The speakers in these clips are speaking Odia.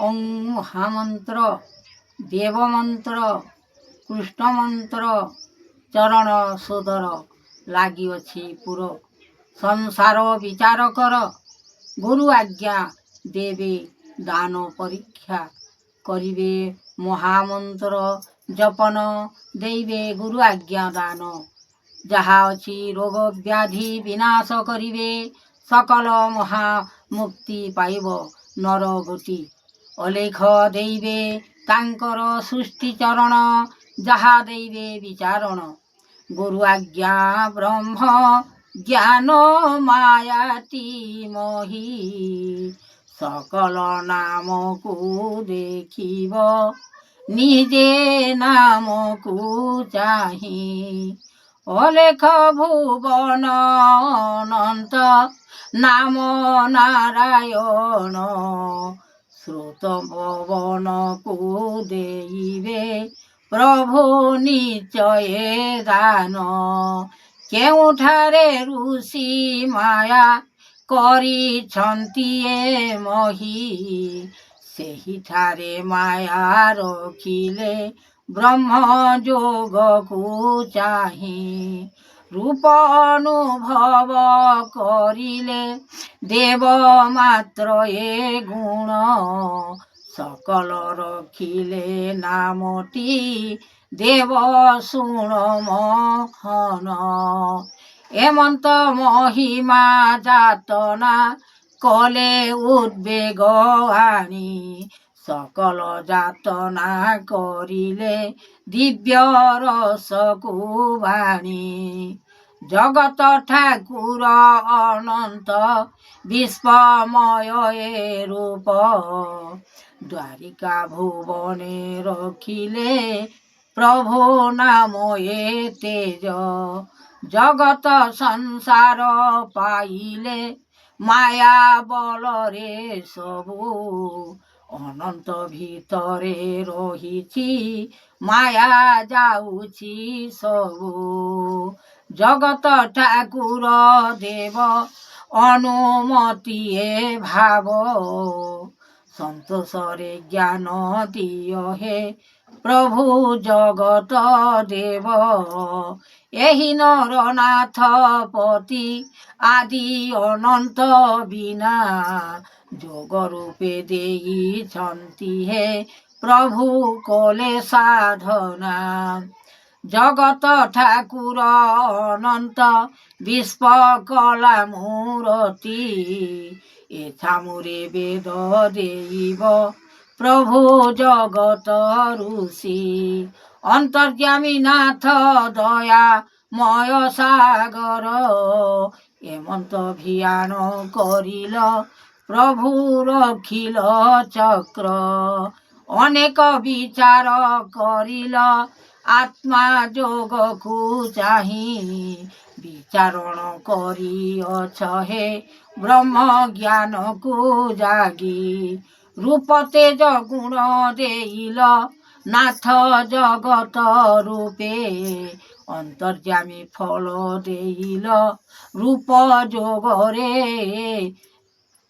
ওং মহামন্ତ୍ର দেবমন্ତ୍ର কৃষ্ণমন্ତ୍ର চরণ সুদর লাগিଅଛି পুর ସଂସାର ବିଚାର କର ଗୁରୁ ଆଜ୍ଞା ଦେବେ ଦାନ ପରୀକ୍ଷା କରିବେ ମହାମନ୍ତ୍ର ଜପନ ଦେଇବେ ଗୁରୁ ଆଜ୍ଞା ଦାନ ଯାହା ଅଛି ରୋଗ ବ୍ୟାଧି ବିନାଶ କରିବେ ସକଳ ମହାମୁକ୍ତି ପାଇବ ନର ଗୋଟି ଅଲେଖ ଦେଇବେ ତାଙ୍କର ସୃଷ୍ଟି ଚରଣ ଯାହା ଦେଇବେ ବିଚାରଣ ଗୁରୁ ଆଜ୍ଞା ବ୍ରହ୍ମ ଜ୍ଞାନ ମାୟାତି ମହି ସକଳ ନାମକୁ ଦେଖିବ ନିଜେ ନାମକୁ ଚାହିଁ ଅଲେଖ ଭୁବନ ଅନନ୍ତ ନାମ ନାରାୟଣ ଶ୍ରୋତ ପବନକୁ ଦେଇବେ ପ୍ରଭୁ ନିଶ୍ଚୟ ଦାନ କେଉଁଠାରେ ଋଷି ମାୟା କରିଛନ୍ତି ଏ ମହି ସେହିଠାରେ ମାୟା ରଖିଲେ ବ୍ରହ୍ମ ଯୋଗକୁ ଚାହିଁ ରୂପ ଅନୁଭବ କରିଲେ ଦେବ ମାତ୍ର ଏ ଗୁଣ ସକଳ ରଖିଲେ ନାମଟି ଦେବ ଶୁଣ ମୋହନ ଏମନ୍ତ ମହିମା ଯାତନା କଲେ ଉଦ୍ବେଗ ଆଣି ସକଳ ଯାତନା କରିଲେ ଦିବ୍ୟ ରସକୁ ବାଣୀ ଜଗତ ଠାକୁର ଅନନ୍ତ ବିଶ୍ୱମୟ ଏ ରୂପ ଦ୍ୱାରିକା ଭୁବନେ ରଖିଲେ ପ୍ରଭୁ ନାମ ଏ ତେଜ ଜଗତ ସଂସାର ପାଇଲେ ମାୟା ବଳରେ ସବୁ ଅନନ୍ତ ଭିତରେ ରହିଛି ମାୟା ଯାଉଛି ସବୁ ଜଗତ ଠାକୁର ଦେବ ଅନୁମତି ଏ ଭାବ ସନ୍ତୋଷରେ ଜ୍ଞାନ ଦିଅ ହେ ପ୍ରଭୁ ଜଗତ ଦେବ ଏହି ନରନାଥ ପତି ଆଦି ଅନନ୍ତ ବିନା ଯୋଗ ରୂପେ ଦେଇଛନ୍ତି ହେ ପ୍ରଭୁ କଲେ ସାଧନା ଜଗତ ଠାକୁର ଅନନ୍ତ ବିଶ୍ୱ କଲା ମୂରତି ଏଥାମୁରେ ବେଦ ଦେବ ପ୍ରଭୁ ଜଗତ ଋଷି ଅନ୍ତର୍ଯ୍ୟାମୀ ନାଥ ଦୟାମୟ ସାଗର ଏମନ୍ତ ଭିଆନ କରିଲ ପ୍ରଭୁ ରଖିଲ ଚକ୍ର ଅନେକ ବିଚାର କରିଲ ଆତ୍ମା ଯୋଗକୁ ଚାହିଁ ବିଚାରଣ କରିଅଛ ହେ ବ୍ରହ୍ମ ଜ୍ଞାନକୁ ଜାଗି ରୂପ ତେଜ ଗୁଣ ଦେଇଲ ନାଥ ଜଗତ ରୂପେ ଅନ୍ତର୍ଯ୍ୟାମୀ ଫଳ ଦେଇଲ ରୂପ ଯୋଗରେ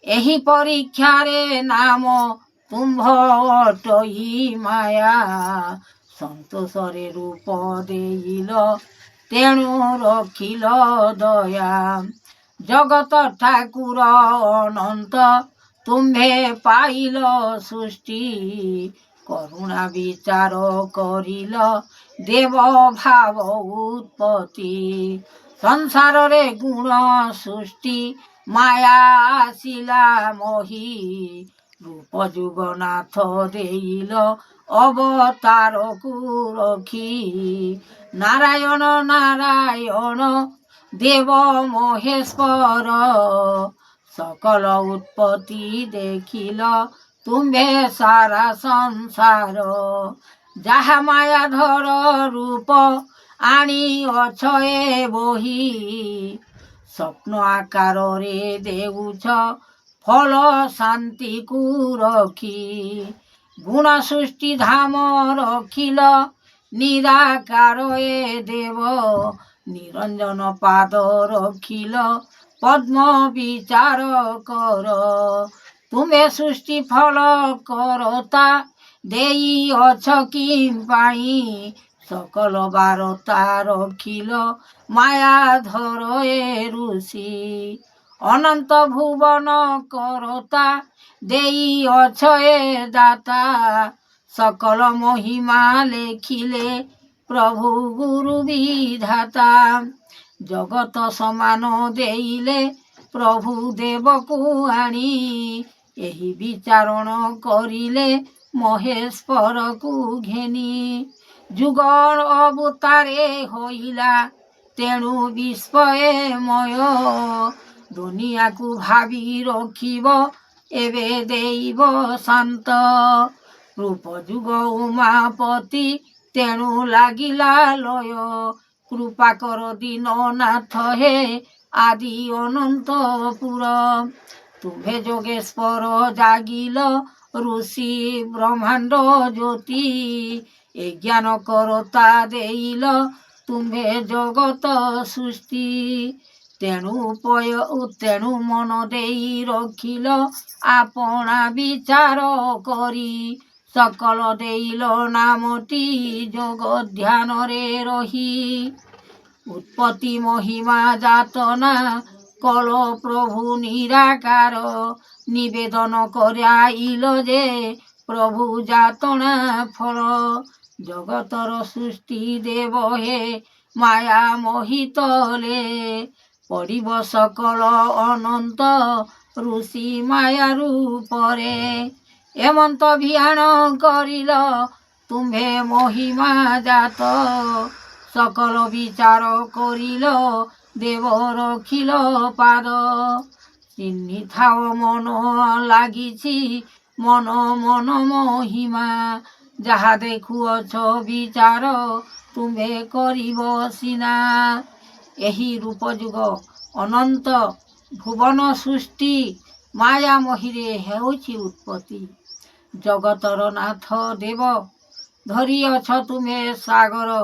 ଏହି ପରୀକ୍ଷାରେ ନାମ ତୁମ୍ଭ ଅଟଇ ମାୟା ସନ୍ତୋଷରେ ରୂପ ଦେଇଲ ତେଣୁ ରଖିଲ ଦୟା ଜଗତ ଠାକୁର ଅନନ୍ତ ତୁମ୍ଭେ ପାଇଲ ସୃଷ୍ଟି କରୁଣା ବିଚାର କରିଲ ଦେବ ଭାବ ଉତ୍ପତ୍ତି ସଂସାରରେ ଗୁଣ ସୃଷ୍ଟି ମାୟା ଆସିଲା ମହି ରୂପ ଯୁଗନାଥ ଦେଇଲ ଅବତାରକୁ ରଖି ନାରାୟଣ ନାରାୟଣ ଦେବ ମହେଶ୍ୱର ସକଳ ଉତ୍ପତ୍ତି ଦେଖିଲ ତୁମ୍ଭେ ସାରା ସଂସାର ଯାହା ମାୟାଧର ରୂପ ଆଣିଅଛ ଏ ବହି ସ୍ୱପ୍ନ ଆକାରରେ ଦେଉଛ ଫଳ ଶାନ୍ତିକୁ ରଖି ଗୁଣ ସୃଷ୍ଟି ଧାମ ରଖିଲ ନିରାକାର ଏ ଦେବ ନିରଞ୍ଜନ ପାଦ ରଖିଲ ପଦ୍ମ ବିଚାର କର ତୁମେ ସୃଷ୍ଟି ଫଳ କରତା ଦେଇଅଛ କି ପାଇଁ ସକଳ ବାରତା ରଖିଲ ମାୟା ଧର ଏ ଋଷି ଅନନ୍ତ ଭୁବନ କରତା ଦେଇଅଛ ଏ ଦାତା ସକଳ ମହିମା ଲେଖିଲେ ପ୍ରଭୁ ଗୁରୁ ବିଧାତା ଜଗତ ସମାନ ଦେଇଲେ ପ୍ରଭୁ ଦେବକୁ ଆଣି ଏହି ବିଚାରଣ କରିଲେ ମହେଶ୍ୱରକୁ ଘେନି ଯୁଗ ଅବତାରେ ହୋଇଲା ତେଣୁ ବିସ୍ମୟମୟ ଦୁନିଆକୁ ଭାବି ରଖିବ ଏବେ ଦେଇବ ଶାନ୍ତ ରୂପ ଯୁଗ ଉମାପତି ତେଣୁ ଲାଗିଲା ଲୟ କୃପା କର ଦୀନନାଥ ହେ ଆଦି ଅନନ୍ତପୁର ତୁମ୍ଭେ ଯୋଗେଶ୍ୱର ଜାଗିଲ ଋଷି ବ୍ରହ୍ମାଣ୍ଡ ଜ୍ୟୋତି ଏ ଜ୍ଞାନ କରତା ଦେଇଲ ତୁମ୍ଭେ ଜଗତ ସୃଷ୍ଟି ତେଣୁ ମନ ଦେଇ ରଖିଲ ଆପଣା ବିଚାର କରି ସକଳ ଦେଇଲ ନାମଟି ଯୋଗ ଧ୍ୟାନରେ ରହି ଉତ୍ପତ୍ତି ମହିମା ଯାତନା କଲ ପ୍ରଭୁ ନିରାକାର ନିବେଦନ କରାଇଲ ଯେ ପ୍ରଭୁ ଯାତନା ଫଳ ଜଗତର ସୃଷ୍ଟି ଦେବ ହେ ମାୟା ମୋହିତଲେ ପଡ଼ିବ ସକଳ ଅନନ୍ତ ଋଷି ମାୟା ରୂପରେ ଏମନ୍ତ ଭିଆଣ କରିଲ ତୁମ୍ଭେ ମହିମା ଜାତ ସକଳ ବିଚାର କରିଲ ଦେବ ରଖିଲ ପାଦ ଚିହ୍ନିଥାଅ ମନ ଲାଗିଛି ମନ ମନ ମହିମା ଯାହା ଦେଖୁଅଛ ବିଚାର ତୁମ୍ଭେ କରିବ ସିନା ଏହି ରୂପ ଯୁଗ ଅନନ୍ତ ଭୁବନ ସୃଷ୍ଟି ମାୟା ମୋହିରେ ହେଉଛି ଉତ୍ପତ୍ତି ଜଗତର ନାଥ ଦେବ ଧରିଅଛ ତୁମେ ସାଗର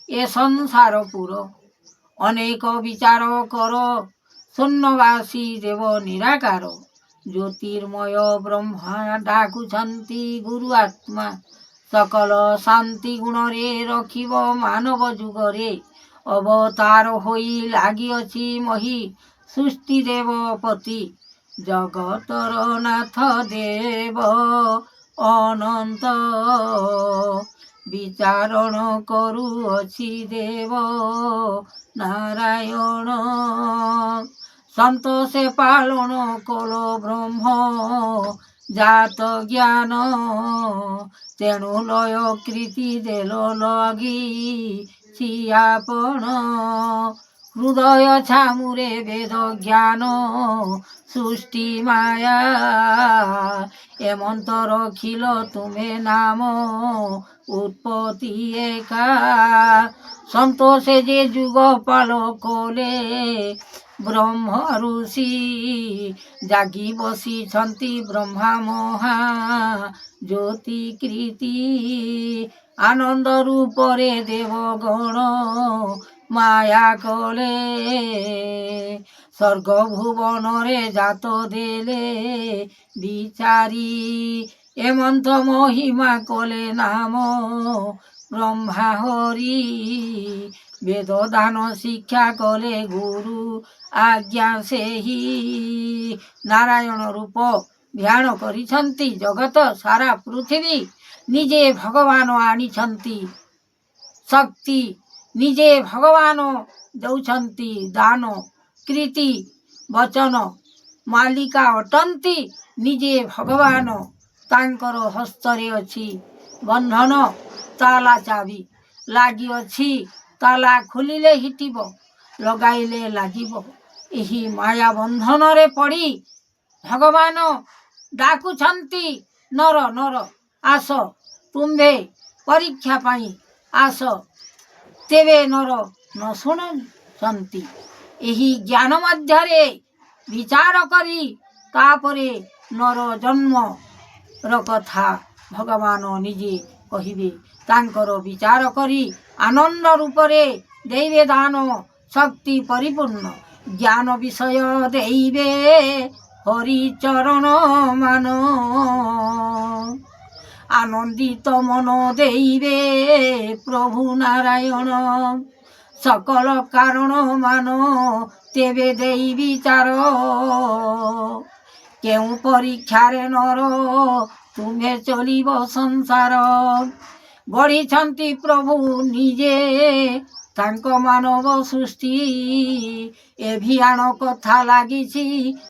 ଏ ସଂସାରପୁର ଅନେକ ବିଚାର କର ଶୂନ୍ୟବାସୀ ଦେବ ନିରାକାର ଜ୍ୟୋତିର୍ମୟ ବ୍ରହ୍ମା ଡାକୁଛନ୍ତି ଗୁରୁ ଆତ୍ମା ସକଳ ଶାନ୍ତି ଗୁଣରେ ରଖିବ ମାନବ ଯୁଗରେ ଅବତାର ହୋଇ ଲାଗିଅଛି ମହି ସୃଷ୍ଟି ଦେବପତି ଜଗତର ନାଥ ଦେବ ଅନନ୍ତ ବିଚାରଣ କରୁଅଛି ଦେବ ନାରାୟଣ ସନ୍ତୋଷେ ପାଳନ କଲ ବ୍ରହ୍ମ ଜାତ ଜ୍ଞାନ ତେଣୁ ଲୟ କୀର୍ତ୍ତି ଦେଲ ଲାଗି ଆପଣ ହୃଦୟ ଛାମୁରେ ବେଦ ଜ୍ଞାନ ସୃଷ୍ଟି ମାୟା ଏମନ୍ତ ରଖିଲ ତୁମେ ନାମ ଉତ୍ପତ୍ତି ଏକା ସନ୍ତୋଷେ ଯେ ଯୁଗ ପାଳ କଲେ ବ୍ରହ୍ମ ଋଷି ଜାଗି ବସିଛନ୍ତି ବ୍ରହ୍ମା ମହା ଜ୍ୟୋତି କୀର୍ତ୍ତି ଆନନ୍ଦ ରୂପରେ ଦେବଗଣ ମାୟା କଲେ ସ୍ୱର୍ଗ ଭୁବନରେ ଜାତ ଦେଲେ ବିଚାରି ଏମନ୍ତ ମହିମା କଲେ ନାମ ବ୍ରହ୍ମା ହରି ବେଦ ଦାନ ଶିକ୍ଷା କଲେ ଗୁରୁ ଆଜ୍ଞା ସେହି ନାରାୟଣ ରୂପ ଧ୍ୟାନ କରିଛନ୍ତି ଜଗତ ସାରା ପୃଥିବୀ ନିଜେ ଭଗବାନ ଆଣିଛନ୍ତି ଶକ୍ତି ନିଜେ ଭଗବାନ ଦେଉଛନ୍ତି ଦାନ କୀର୍ତ୍ତି ବଚନ ମାଲିକା ଅଟନ୍ତି ନିଜେ ଭଗବାନ ତାଙ୍କର ହସ୍ତରେ ଅଛି ବନ୍ଧନ ତାଲା ଚାବି ଲାଗିଅଛି ତାଲା ଖୋଲିଲେ ହିଟିବ ଲଗାଇଲେ ଲାଗିବ ଏହି ମାୟା ବନ୍ଧନରେ ପଡ଼ି ଭଗବାନ ଡାକୁଛନ୍ତି ନର ନର ଆସ ତୁମ୍ଭେ ପରୀକ୍ଷା ପାଇଁ ଆସ ତେବେ ନର ନ ଶୁଣୁଛନ୍ତି ଏହି ଜ୍ଞାନ ମଧ୍ୟରେ ବିଚାର କରି ତାପରେ ନର ଜନ୍ମର କଥା ଭଗବାନ ନିଜେ କହିବେ ତାଙ୍କର ବିଚାର କରି ଆନନ୍ଦ ରୂପରେ ଦେବେ ଦାନ ଶକ୍ତି ପରିପୂର୍ଣ୍ଣ ଜ୍ଞାନ ବିଷୟ ଦେବେ হরি চরণ মান আনন্দিত মন দেইবে প্রভু নারায়ণ সকল কারণ মান তেবে দেই বিচার কেউ পরীক্ষারে নর ତୁମ୍ଭେ ଚଳିବ ସଂସାର ଗଢ଼ିଛନ୍ତି ପ୍ରଭୁ ନିଜେ ତାଙ୍କ ମାନବ ସୃଷ୍ଟି ଏ ଭିଆଣ କଥା ଲାଗିଛି